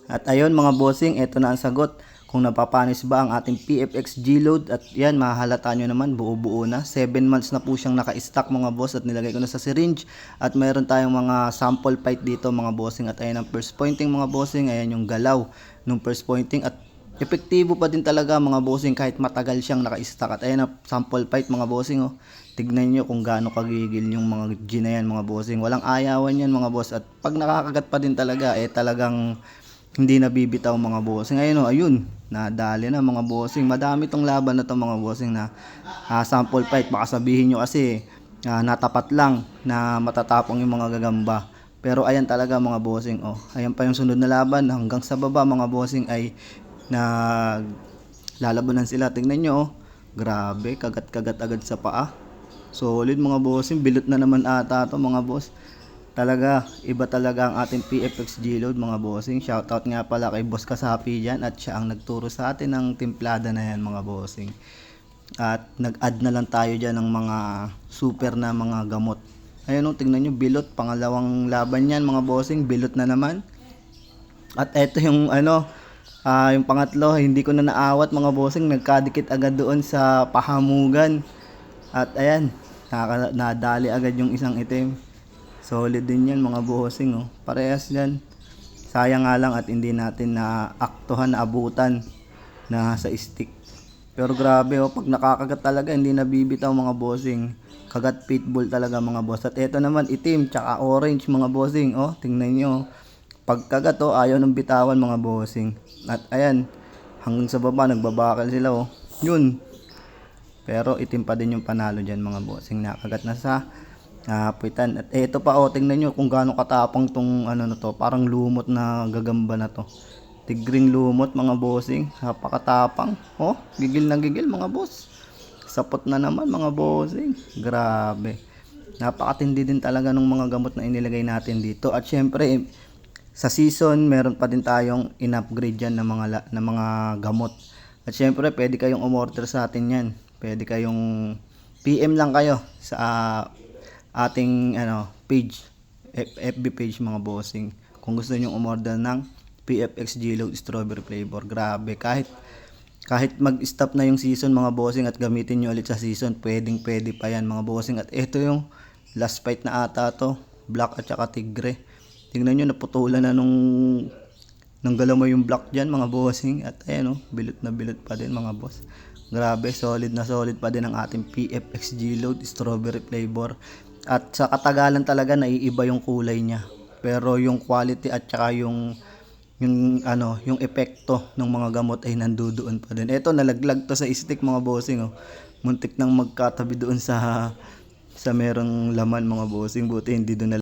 At ayun mga bossing, ito na ang sagot kung napapanis ba ang ating PFX G-Load. At yan, mahalata nyo naman, buo-buo na. 7 months na po siyang naka-stock mga boss at nilagay ko na sa syringe. At mayroon tayong mga sample fight dito mga bossing. At ayan ang first pointing mga bossing, ayan yung galaw nung first pointing. At epektibo pa din talaga mga bossing kahit matagal siyang naka-stock. At ayan ang sample fight mga bossing oh. Tignan nyo kung gaano kagigil yung mga G na yan mga bossing. Walang ayawan yan mga boss. At pag nakakagat pa din talaga, talagang hindi nabibitaw mga bossing. Ayun ayun, nadali na mga bossing. Madami tong laban na to mga bossing na sample fight. Baka sabihin nyo kasi natapat lang na matatapang yung mga gagamba. Pero ayan talaga mga bossing. Oh, ayan pa yung sunod na laban hanggang sa baba mga bossing ay lalabanan sila. Tingnan nyo oh. Grabe, kagat-kagat agad sa paa. Solid mga bossing. Bilot na naman ata to mga boss. Talaga, iba talaga ang ating PFX G-Load mga bossing. Shoutout nga pala kay Boss Kasapi dyan at siya ang nagturo sa atin ng timplada na yan mga bossing. At nag-add na lang tayo dyan ng mga super na mga gamot. Ayun o, tingnan nyo, bilot. Pangalawang laban yan mga bossing, bilot na naman. At eto yung yung pangatlo, hindi ko na naawat mga bossing. Nagkadikit agad doon sa pahamugan. At ayan, nadali agad yung isang itim. Solid din yan mga bossing oh. Parehas yan. Sayang nga lang at hindi natin na aktuhan na abutan na sa stick. Pero grabe oh, pag nakakagat talaga hindi nabibitaw mga bossing. Kagat pitbull talaga mga boss. At ito naman itim tsaka orange mga bossing oh. Tingnan nyo. Pag kagat oh, ayaw ng bitawan mga bossing. At ayan, hanggang sa baba nagbabakal sila oh. Yun. Pero itim pa din yung panalo dyan mga bossing. Nakagat na sa puwitan. At ito pa oh, tingnan nyo kung gaano katapang tong na to, parang lumot na gagamba na to. Tigring lumot mga bossing, napakatapang. Oh, gigil na gigil mga boss. Sapot na naman mga bossing. Grabe. Napakatindi din talaga ng mga gamot na inilagay natin dito. At syempre sa season meron pa din tayong in-upgrade dyan ng mga gamot. At syempre pwede kayong umorder sa atin yan. Pwede kayong PM lang kayo sa ating page, FB page mga bossing. Kung gusto niyo umorder ng PFX G-Load strawberry flavor, grabe, kahit mag-stop na yung season mga bossing at gamitin niyo ulit sa season, pwedeng pwede pa yan mga bossing. At ito yung last fight na ata to, black at saka tigre. Tingnan niyo, naputulan na nung galaw yung black dyan mga bossing. At ayan oh, bilot na bilot pa din mga boss. Grabe, solid na solid pa din ang ating PFX G-Load strawberry flavor. At sa katagalan talaga naiiba yung kulay niya. Pero yung quality at saka yung epekto ng mga gamot ay nandoon pa din. Ito nalaglag to sa stick mga bossing oh. Muntik nang magkatabi doon sa merong laman mga bossing. Buti hindi doon